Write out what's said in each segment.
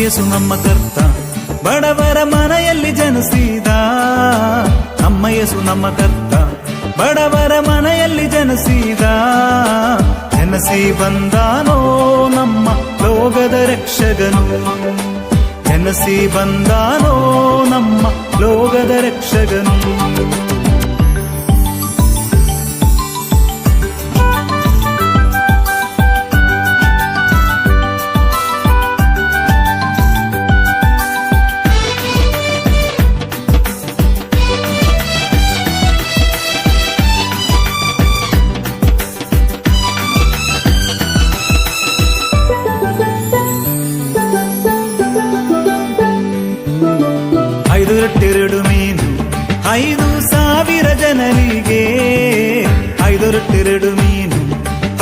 ಯೇಸು ನಮ್ಮ ಕರ್ತ ಬಡವರ ಮನೆಯಲ್ಲಿ ಜನಿಸಿದ. ನಮ್ಮ ಯೇಸು ನಮ್ಮ ಕರ್ತ ಬಡವರ ಮನೆಯಲ್ಲಿ ಜನಿಸಿದ. ಜನಸಿ ಬಂದಾನೋ ನಮ್ಮ ಲೋಕದ ರಕ್ಷಕನು. ಜನಸಿ ಬಂದಾನೋ ನಮ್ಮ ಲೋಕದ ರಕ್ಷಕನು. ಎರಡು ಮೀನು 5,000 ಜನರಿಗೆ. 5 ರೊಟ್ಟಿ 2 ಮೀನು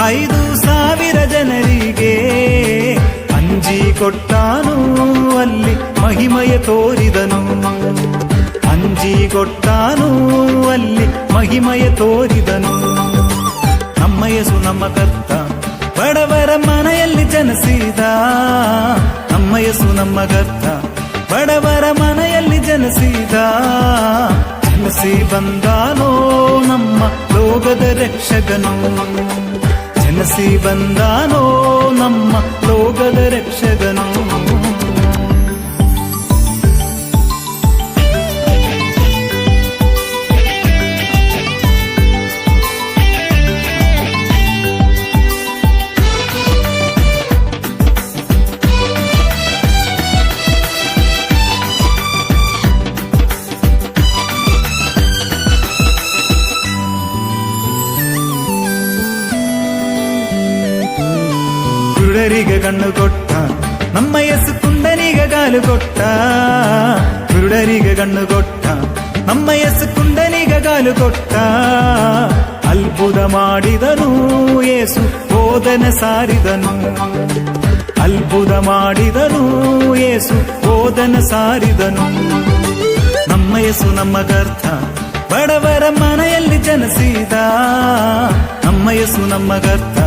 5,000 ಜನರಿಗೆ. ಅಂಜಿ ಕೊಟ್ಟಾನು ಅಲ್ಲಿ ಮಹಿಮೆಯ ತೋರಿದನು. ಅಂಜಿ ಕೊಟ್ಟಾನು ಅಲ್ಲಿ ಮಹಿಮೆಯ ತೋರಿದನು. ನಮ್ಮ ಯೇಸು ನಮ್ಮ ಕರ್ತ ಬಡವರ ಮನೆಯಲ್ಲಿ ಜನಿಸಿದ. ನಮ್ಮ ಯೇಸು ನಮ್ಮ ಕರ್ತ ಬಡವರ ಮನೆಯಲ್ಲಿ ಜನಿಸಿದ. ಜನಸಿ ಬಂದಾನೋ ನಮ್ಮ ಲೋಕದ ರಕ್ಷಕನು. ಜನಸಿ ಬಂದಾನೋ ನಮ್ಮ ಲೋಕದ ರಕ್ಷಕನು. ಕುರುಡರಿಗೆ ಕಣ್ಣು ಕೊಟ್ಟ ನಮ್ಮ ಯೇಸು, ಕುಂಡನಿಗೆ ಕಾಲು ಕೊಟ್ಟ. ಕುರುಡರಿಗೆ ಕಣ್ಣು ಕೊಟ್ಟ ನಮ್ಮ ಯೇಸು, ಕುಂಡನಿಗೆ ಕಾಲು ಕೊಟ್ಟ. ಅದ್ಭುತ ಮಾಡಿದನು ಯೇಸು, ಬೋಧನೆ ಸಾರಿದನು. ಅದ್ಭುತ ಮಾಡಿದನು ಯೇಸು, ಬೋಧನೆ ಸಾರಿದನು. ನಮ್ಮ ಯೇಸು ನಮ್ಮ ಕರ್ತ ಬಡವರ ಮನೆಯಲ್ಲಿ ಜನಿಸಿದ. ನಮ್ಮ ಯೇಸು ನಮ್ಮ ಕರ್ತ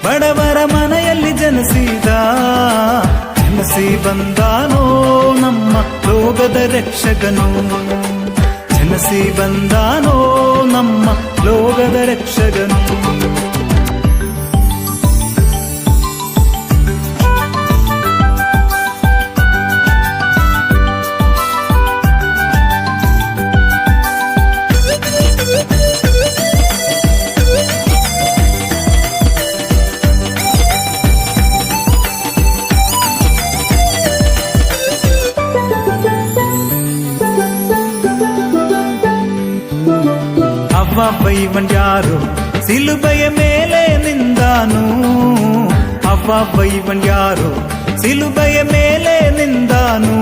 ಬಡವರ ಮನೆಯಲ್ಲಿ ಜನಿಸಿದ. ಜನಸಿ ಬಂದಾನೋ ನಮ್ಮ ಲೋಕದ ರಕ್ಷಕನು. ಜನಸಿ ಬಂದಾನೋ ನಮ್ಮ ಲೋಕದ ರಕ್ಷಕನು. ಅವ್ವ ಇವನ್ ಯಾರು ಸಿಲುಬೆಯ ಮೇಲೆ ನಿಂದಾನು. ಅವ್ವ ಇವನ್ ಯಾರು ಸಿಲುಬೆಯ ಮೇಲೆ ನಿಂದಾನು.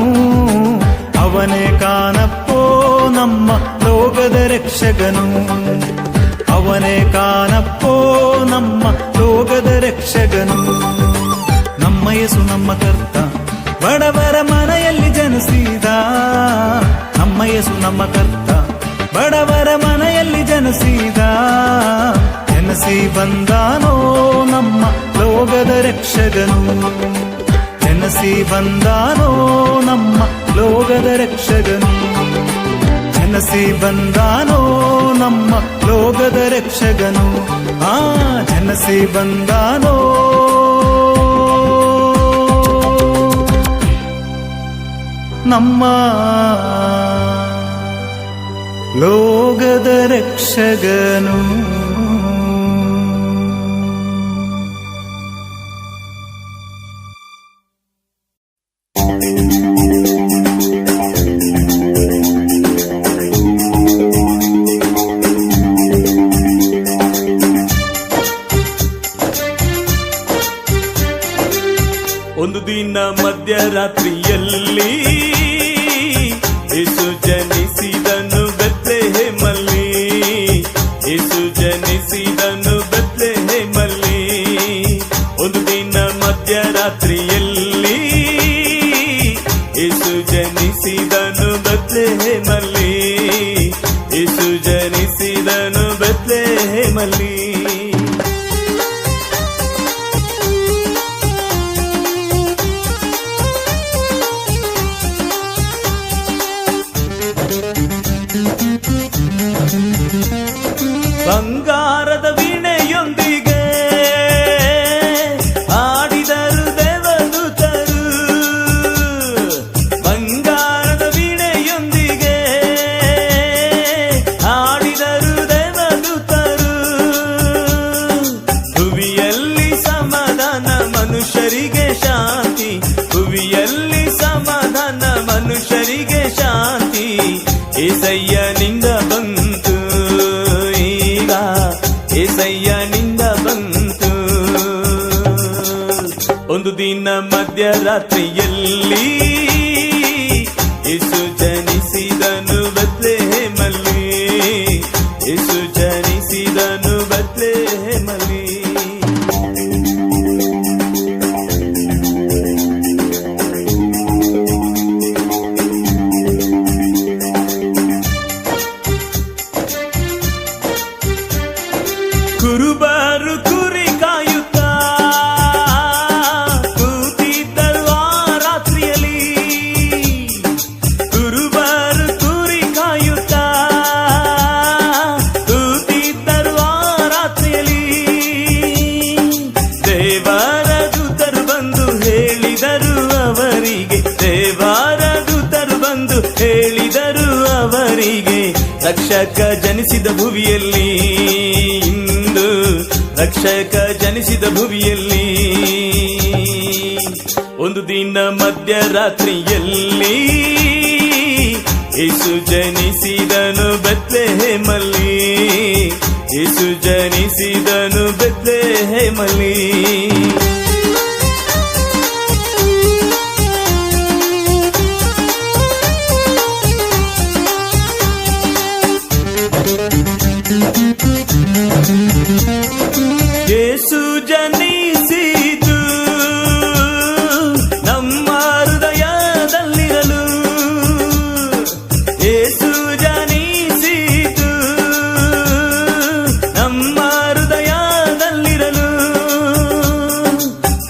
ಅವನೇ ಕಾಣಪ್ಪೋ ನಮ್ಮ ಲೋಕದ ರಕ್ಷಕನು. ಅವನೇ ಕಾಣಪ್ಪೋ ನಮ್ಮ ಲೋಕದ ರಕ್ಷಕನು. ನಮ್ಮ ಯೇಸು ನಮ್ಮ ಕರ್ತ ಬಡವರ ಮನೆಯಲ್ಲಿ ಜನಿಸಿದ. ನಮ್ಮ ಯೇಸು ನಮ್ಮ ಕರ್ತ ಬಡವರ ಮನೆಯಲ್ಲಿ ಜನಿಸಿದ. ಜನಸಿ ಬಂದಾನೋ ನಮ್ಮ ಲೋಕದ ರಕ್ಷಕನು. ಜನಸಿ ಬಂದಾನೋ ನಮ್ಮ ಲೋಕದ ರಕ್ಷಕನು. ಜನಸಿ ಬಂದಾನೋ ನಮ್ಮ ಲೋಕದ ರಕ್ಷಕನು. ಜನಸಿ ಬಂದಾನೋ ನಮ್ಮ ಲೋಕದ ರಕ್ಷಕನು. ಒಂದು ದಿನ ಮಧ್ಯರಾತ್ರಿಯಲ್ಲಿ ಯೇಸು ಜನಿಸಿದನು ಬೆತ್ಲೆಹೇಮಲ್ಲಿ. ಯೇಸು ಜನಿಸಿದನು ಬೆತ್ಲೆಹೇಮಲ್ಲಿ. ಒಂದು ದಿನ ಮಧ್ಯರಾತ್ರಿಯಲ್ಲಿ ಯೇಸು ಜನಿಸಿದನು ಬೆತ್ಲೆಹೇಮಲ್ಲಿ. ಯೇಸು ಜನಿಸಿದನು ಬೆತ್ಲೆಹೇಮಲ್ಲಿ. ದಿನ ಮಧ್ಯರಾತ್ರಿಯಲ್ಲಿ ಯೇಸು ಜನಿಸಿದನು ಬೆತ್ಲೆಹೇಮಲ್ಲಿ, ಯೇಸು ಜನಿಸಿದನು ಬೆತ್ಲೆಹೇಮಲ್ಲಿ. ಕುರುಬರು ಕುರಿ ಕಾಯುತ್ತಾ ಕೂತಿದ್ದಲ್ವ ರಾತ್ರಿಯಲ್ಲಿ, ಕುರುಬರು ಕುರಿ ಕಾಯುತ್ತಾ ಕೂತಿದ್ದಲ್ವ ರಾತ್ರಿಯಲ್ಲಿ. ದೇವರ ದೂತರು ಬಂದು ಹೇಳಿದರು ಅವರಿಗೆ, ದೇವರ ದೂತರು ಬಂದು ಹೇಳಿದರು ಅವರಿಗೆ, ರಕ್ಷಕ ಜನಿಸಿದ ಭುವಿಯಲ್ಲಿ, ಇಂದು ರಕ್ಷಕ ಜನಿಸಿದ ಭುವಿಯಲ್ಲಿ. ಒಂದು ದಿನ ಮಧ್ಯರಾತ್ರಿಯಲ್ಲಿ ಯೇಸು ಜನಿಸಿದನು ಬೆತ್ಲೆಹೇಮಲ್ಲಿ, ಯೇಸು ಜನಿಸಿದನು ಬೆತ್ಲೆಹೇಮಲ್ಲಿ. ಯೇಸು ಜನಿಸಿದು ನಮ್ಮ ಹೃದಯದಲ್ಲಿರಲು, ಯೇಸು ಜನಿಸಿದು ನಮ್ಮ ಹೃದಯದಲ್ಲಿರಲು,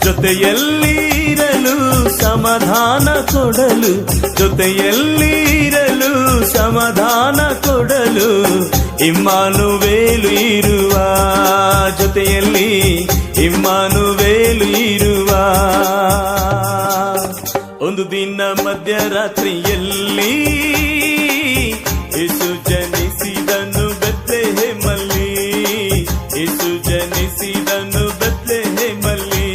ಜೊತೆಯಲ್ಲಿರಲು ಸಮಾಧಾನ ಕೊಡಲು, ಜೊತೆಯಲ್ಲಿರಲು ಸಮಾಧಾನ ಕೊಡಲು, ಇಮ್ಮಾನುವೇಲು ಇರುವ ಜೊತೆಯಲ್ಲಿ, ಇಮ್ಮಾನುವೇಲು ಇರುವ. ಒಂದು ದಿನ ಮಧ್ಯರಾತ್ರಿಯಲ್ಲಿ ಯೇಸು ಜನಿಸಿದನು ಬೆತ್ಲೆಹೇಮಲ್ಲಿ, ಯೇಸು ಜನಿಸಿದನು ಬೆತ್ಲೆಹೇಮಲ್ಲಿ.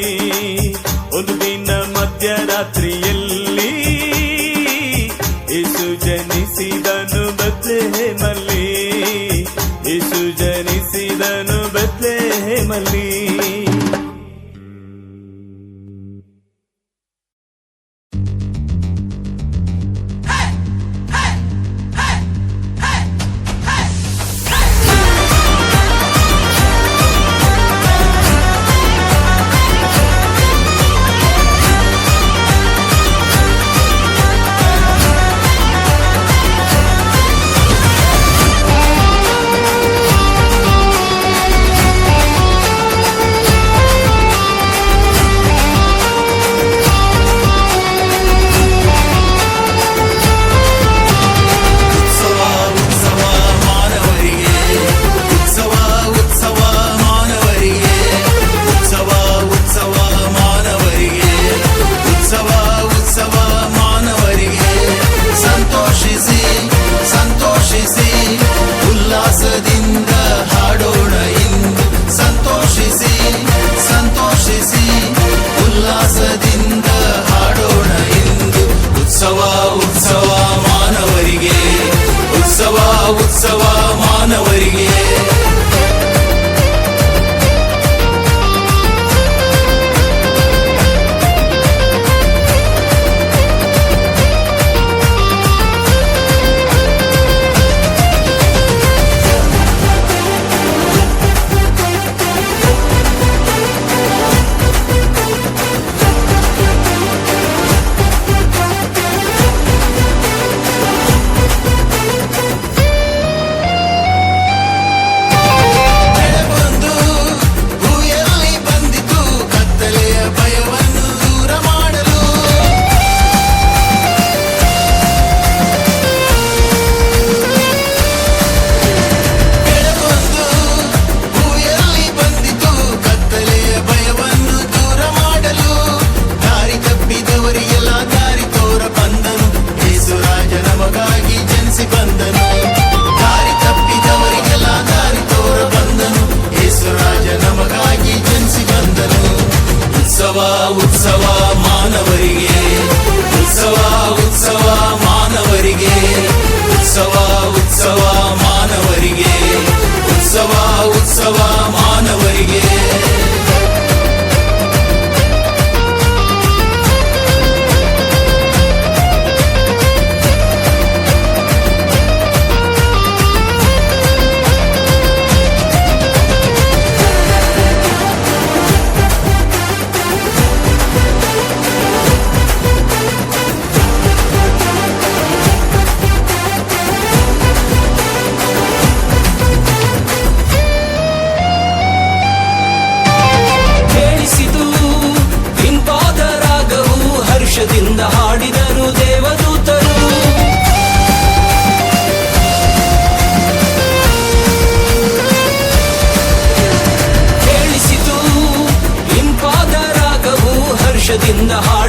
ಒಂದು ದಿನ ಮಧ್ಯರಾತ್ರಿಯಲ್ಲಿ ಯೇಸು ಜನಿಸಿದನು ಬೆತ್ಲೆಹೇಮಲ್ಲಿ, ಯೇಸು ಜನಿಸಿದನು ಬೆತ್ಲೆಹೇಮಲ್ಲಿ.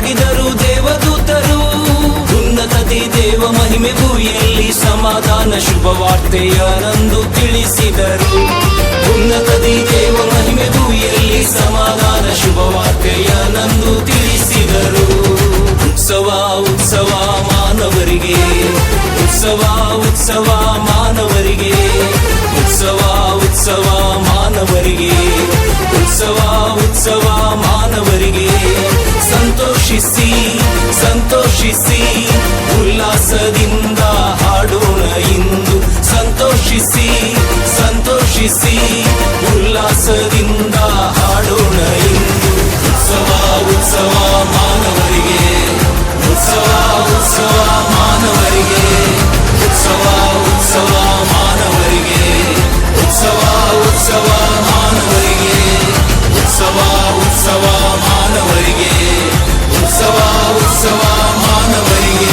ಹಾಡಿದರು ದೇವದೂತರು. ಉನ್ನತದಿ ದೇವ ಮಹಿಮೆ ಭೂಮಿಯಲ್ಲಿ ಸಮಾಧಾನ ಶುಭವಾರ್ತೆಯನಂದು ತಿಳಿಸಿದರು. ಉನ್ನತದಿ ದೇವ ಮಹಿಮೆ ಭೂಮಿಯಲ್ಲಿ ಸಮಾಧಾನ ಶುಭವಾರ್ತೆಯನಂದು ತಿಳಿಸಿದರು. ಉತ್ಸವ ಉತ್ಸವ ಮಾನವರಿಗೆ, ಉತ್ಸವ ಉತ್ಸವ ಮಾನವರಿಗೆ, ಉತ್ಸವ ಉತ್ಸವ ಮಾನವರಿಗೆ, ಉತ್ಸವ ಉತ್ಸವ ಮಾನವರಿಗೆ. ಸಂತೋಷಿಸಿ ಸಂತೋಷಿಸಿ ಉಲ್ಲಾಸದಿಂದ ಹಾಡೋಣ ಇಂದು. ಸಂತೋಷಿಸಿ ಸಂತೋಷಿಸಿ ಉಲ್ಲಾಸದಿಂದ ಹಾಡೋಣ ಇಂದು. ಉತ್ಸವ ಉತ್ಸವ ಮಾನವರಿಗೆ, ಉತ್ಸವ ಉತ್ಸವ ಮಾನವರಿಗೆ, ಉತ್ಸವ ಉತ್ಸವ ಮಾನವರಿಗೆ, ಉತ್ಸವ ಉತ್ಸವ ಮಾನವರಿಗೆ, ಉತ್ಸವ ಉತ್ಸವ ಮಾನವರಿಗೆ, ಉತ್ಸವ ಉತ್ಸವ ಮಾನವರಿಗೆ.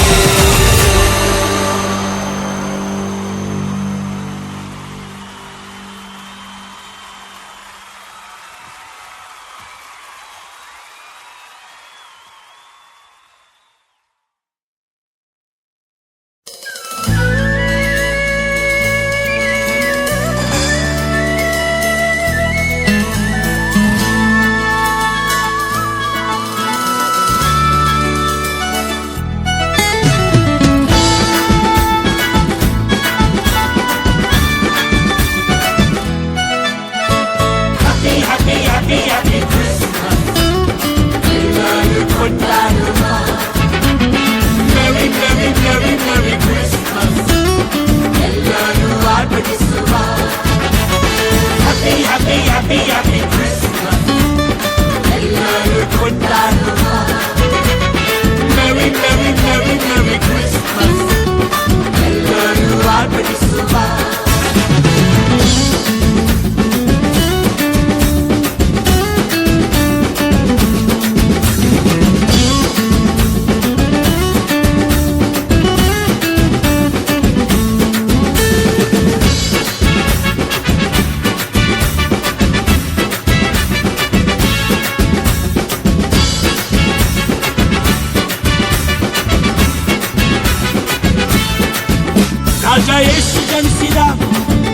ರಾಜ ಯೇಸು ಜನಿಸಿದ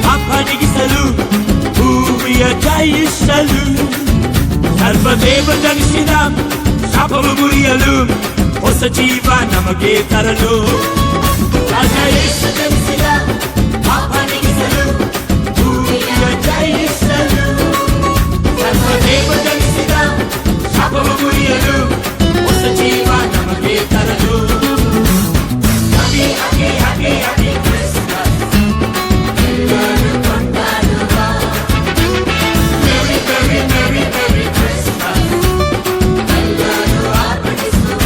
ಪಾಪ ನೀಗಿಸಲು, ಭೂಮಿಯ ಜಯಿಸಲು. ಸರ್ವದೇವ ಜನಿಸಿದ ಶಾಪವು ಮುರಿಯಲು, ಹೊಸ ಜೀವ ನಮಗೆ ತರಲು. ರಾಜ ಯೇಸು ಜನಿಸಿದ ಪಾಪ ನೀಗಿಸಲು, ಭೂಮಿಯ ಜಯಿಸಲು. ಸರ್ವದೇವ ಜನಿಸಿದ ಶಾಪವು ಮುರಿಯಲು, ಹೊಸ ಜೀವ ನಮಗೆ ತರಲು. Happy, happy, happy, happy Christmas. ಎಲ್ಲರೂ ಕೊಂಡಾಡುವ. Merry, merry, merry, merry Christmas. ಎಲ್ಲರೂ ಆರ್ಭಟಿಸುವ.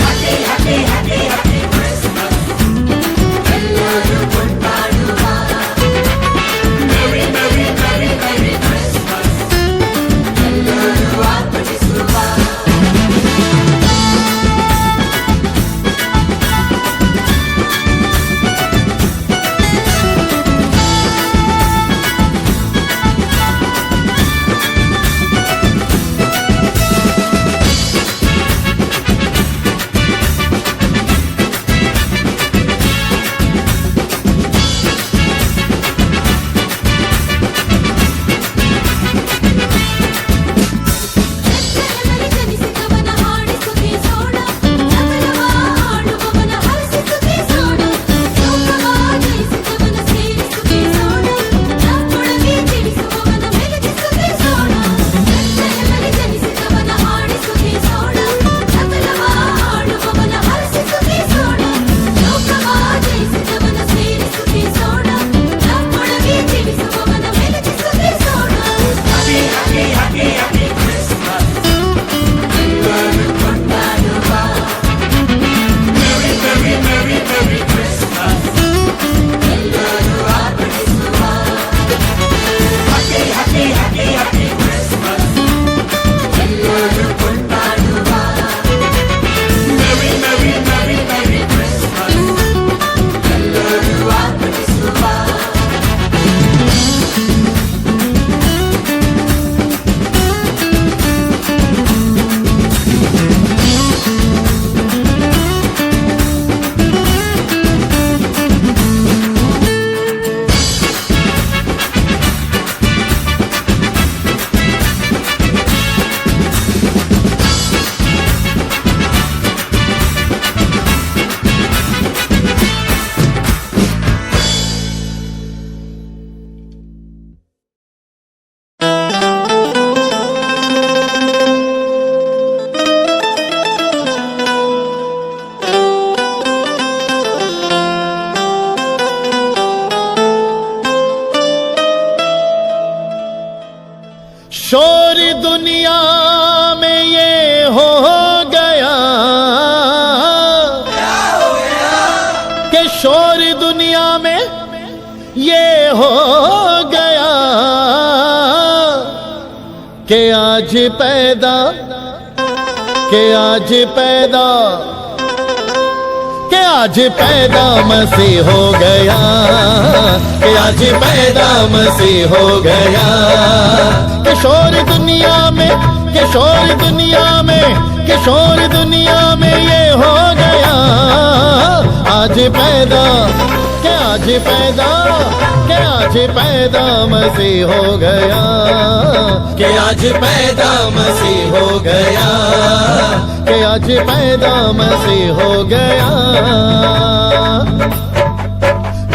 Happy, happy, happy, happy Christmas. ಎಲ್ಲರೂ ಕೊಂಡಾಡುವ. Merry, merry, merry, merry Christmas. ಎಲ್ಲರೂ ಆರ್ಭಟಿಸುವ. पैदा कि आज पैदा मसीह हो गया, कि आज पैदा मसीह हो गया। किशोर दुनिया में, किशोर दुनिया में, किशोर दुनिया में ये हो गया। आज पैदा कि आज पैदा कि आज पैदा मसीह हो गया, कि आज पैदा मसीह हो गया, कि आज पैदा मसीह हो गया।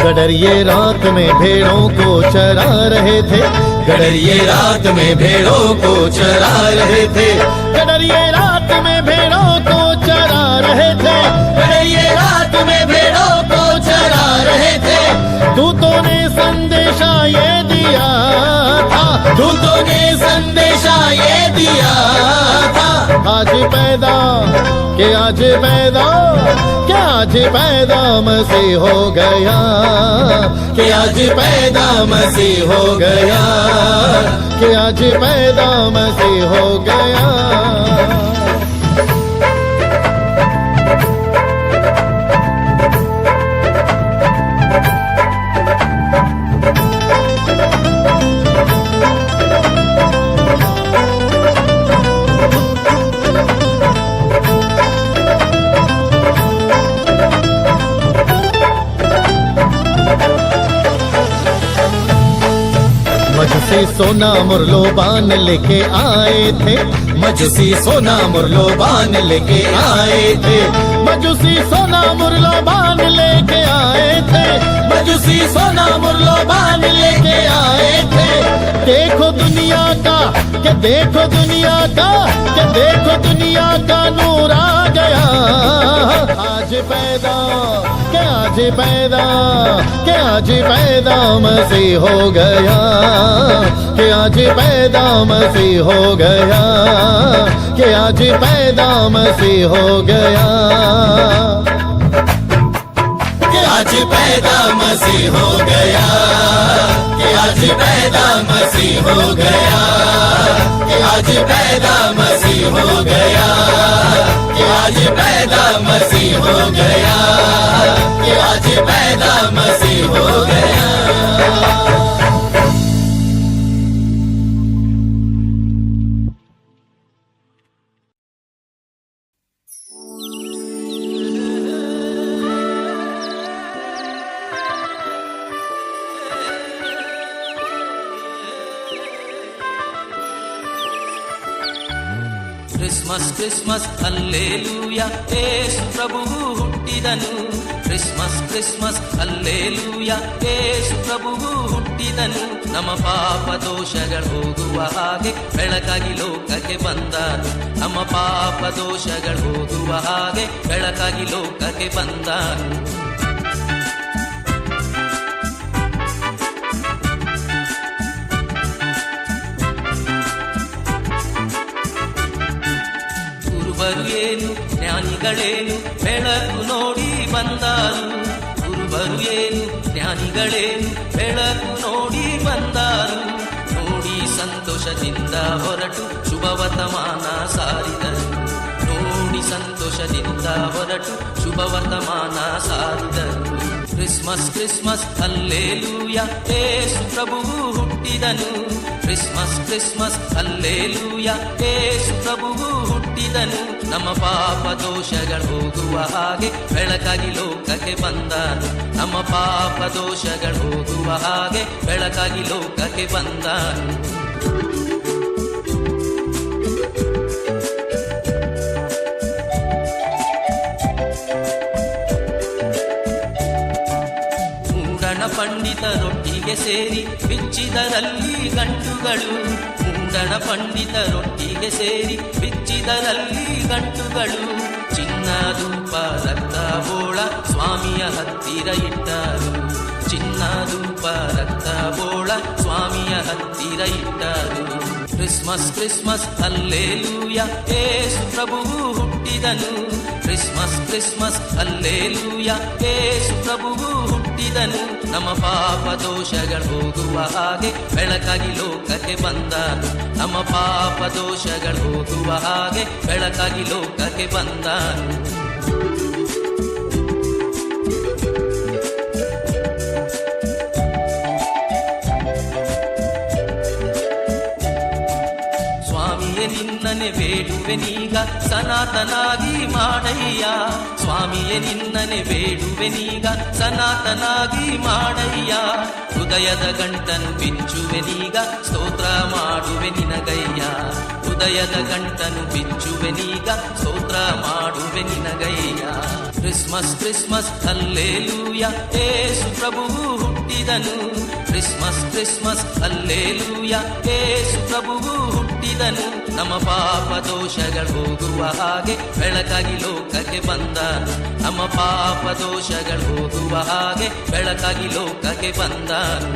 गडरिये रात में भेड़ों को चरा रहे थे, गडरिये रात में भेड़ों को चरा रहे थे, गडरिये रात में भेड़ों को चरा रहे थे, गडरिये रात में भेड़ों को चरा रहे थे। दूतों ने संदेशा ये दिया था, दूतों ने संदेशा ये दिया था। आज पैदा कि आज पैदा कि आज पैदा मसीह हो गया, कि आज पैदा मसीह हो गया, कि आज पैदा मसीह हो गया। मजूसी सोना मुरलोबान लेके आए थे, मजूसी सोना मुरलोबान लेके आए थे, मजूसी सोना मुरलोबान लेके आए थे, मजूसी सोना मुरलोबान लेके आए थे। देखो दुनिया का कि देखो दुनिया का कि देखो दुनिया का नूर आ गया। आज पैदा कि आज पैदा कि आज पैदा मसीह हो गया, कि आज पैदा मसीह हो गया, कि आज पैदा मसीह हो गया, कि आज पैदा मसीह हो गया, कि आज पैदा मसीह हो गया, कि आज पैदा मसीह हो गया, कि आज पैदा मसीह हो गया, कि आज पैदा मसीह हो गया। ಕ್ರಿಸ್ಮಸ್ ಕ್ರಿಸ್ಮಸ್ ಹಲ್ಲೆಲೂಯಾ ಯೇಸು ಪ್ರಭುವು ಹುಟ್ಟಿದನು, ಕ್ರಿಸ್ಮಸ್ ಕ್ರಿಸ್ಮಸ್ ಹಲ್ಲೆಲೂಯಾ ಯೇಸು ಪ್ರಭುವು ಹುಟ್ಟಿದನು. ನಮ್ಮ ಪಾಪ ದೋಷಗಳು ಹೋಗುವ ಹಾಗೆ ಬೆಳಕಾಗಿ ಲೋಕಕ್ಕೆ ಬಂದನು, ನಮ್ಮ ಪಾಪ ದೋಷಗಳು ಹೋಗುವ ಹಾಗೆ ಬೆಳಕಾಗಿ ಲೋಕಕ್ಕೆ ಬಂದನು. ಗುರುಬರು ಏನು ಜ್ಞಾನಿಗಳೇನು ಬೆಳಕು ನೋಡಿ ಬಂದರು, ಗುರುಬರು ಏನು ಜ್ಞಾನಿಗಳೇನು ಬೆಳಕು ನೋಡಿ ಬಂದರು. ನೋಡಿ ಸಂತೋಷದಿಂದ ಹೊರಟು ಶುಭವರ್ತಮಾನ ಸಾರಿದರು, ನೋಡಿ ಸಂತೋಷದಿಂದ ಹೊರಟು ಶುಭವರ್ತಮಾನ ಸಾರಿದರು. ಕ್ರಿಸ್ಮಸ್ ಕ್ರಿಸ್ಮಸ್ ಹಲ್ಲೆಲೂಯಾ ಯೇಸು ಪ್ರಭುವು ಹುಟ್ಟಿದನು, ಕ್ರಿಸ್ಮಸ್ ಕ್ರಿಸ್ಮಸ್ ಹಲ್ಲೆಲೂಯಾ ಯೇಸು ಪ್ರಭುವು ಹುಟ್ಟಿದನು. ನಮ್ಮ ಪಾಪ ದೋಷಗಳು ಹೋಗುವ ಹಾಗೆ ಬೆಳಕಾಗಿ ಲೋಕಕ್ಕೆ ಬಂದನು, ನಮ್ಮ ಪಾಪ ದೋಷಗಳು ಹೋಗುವ ಹಾಗೆ ಬೆಳಕಾಗಿ ಲೋಕಕ್ಕೆ ಬಂದನು. ಪಂಡಿತರೊಟ್ಟಿಗೆ ಸೇರಿ ಬಿಚ್ಚಿದರಲ್ಲಿ ಗಂಟುಗಳು, ಮೂಡಣ ಪಂಡಿತರೊಟ್ಟಿಗೆ ಸೇರಿ ಬಿಚ್ಚಿದರಲ್ಲಿ ಗಂಟುಗಳು. ಚಿನ್ನ ಧೂಪ ರಕ್ತ ಬೋಳ ಸ್ವಾಮಿಯ ಹತ್ತಿರ ಇಟ್ಟರು, ಚಿನ್ನ ಧೂಪ ರಕ್ತ ಬೋಳ ಸ್ವಾಮಿಯ ಹತ್ತಿರ ಇಟ್ಟರು. ಕ್ರಿಸ್ಮಸ್ ಕ್ರಿಸ್ಮಸ್ ಹಲ್ಲೆಲೂಯಾ ಯೇಸು ಪ್ರಭುವು ಹುಟ್ಟಿದನು, ಕ್ರಿಸ್ಮಸ್ ಕ್ರಿಸ್ಮಸ್ ಹಲ್ಲೇಲೂಯ, ಯೇಸು ಪ್ರಭುವು ಹುಟ್ಟಿದನು, ನಮ್ಮ ಪಾಪ ದೋಷಗಳು ಹೋಗುವ ಹಾಗೆ ಬೆಳಕಾಗಿ ಲೋಕಕ್ಕೆ ಬಂದನು, ನಮ್ಮ ಪಾಪ ದೋಷಗಳು ಹೋಗುವ ಹಾಗೆ ಬೆಳಕಾಗಿ ಲೋಕಕ್ಕೆ ಬಂದನು. ಸ್ವಾಮಿಯೇ ನಿನ್ನನೆ ಬೇಡುವೆನೀಗ ಸನಾತನಾಗಿ ಮಾಡಯ್ಯ, ಸ್ವಾಮಿಯೇ ನಿನ್ನನೆ ಬೇಡುವೆನೀಗ ಸನಾತನಾಗಿ ಮಾಡಯ್ಯ, ಹೃದಯದ ಗಂಟನು ಬಿಚ್ಚುವೆನೀಗ ಸ್ತೋತ್ರ ಮಾಡುವೆ ನಿನಗಯ್ಯ, ಹೃದಯದ ಗಂಟನು ಬಿಚ್ಚುವೆನೀಗ ಸ್ತೋತ್ರ ಮಾಡುವೆ ನಿನಗಯ್ಯ. ಕ್ರಿಸ್ಮಸ್ ಕ್ರಿಸ್ಮಸ್ ಹಲ್ಲೇಲೂಯ, ಯೇಸು ಪ್ರಭುವು ಹುಟ್ಟಿದನು, ಕ್ರಿಸ್ಮಸ್ ಕ್ರಿಸ್ಮಸ್ ಹಲ್ಲೇಲೂಯ, ಯೇಸು ಪ್ರಭುವು ಹುಟ್ಟಿದನು, ನಮ್ಮ ಪಾಪ ದೋಷಗಳು ಹೋಗುವ ಹಾಗೆ ಬೆಳಕಾಗಿ ಲೋಕಕ್ಕೆ ಬಂದನು, ನಮ್ಮ ಪಾಪ ದೋಷಗಳು ಹೋಗುವ ಹಾಗೆ ಬೆಳಕಾಗಿ ಲೋಕಕ್ಕೆ ಬಂದನು.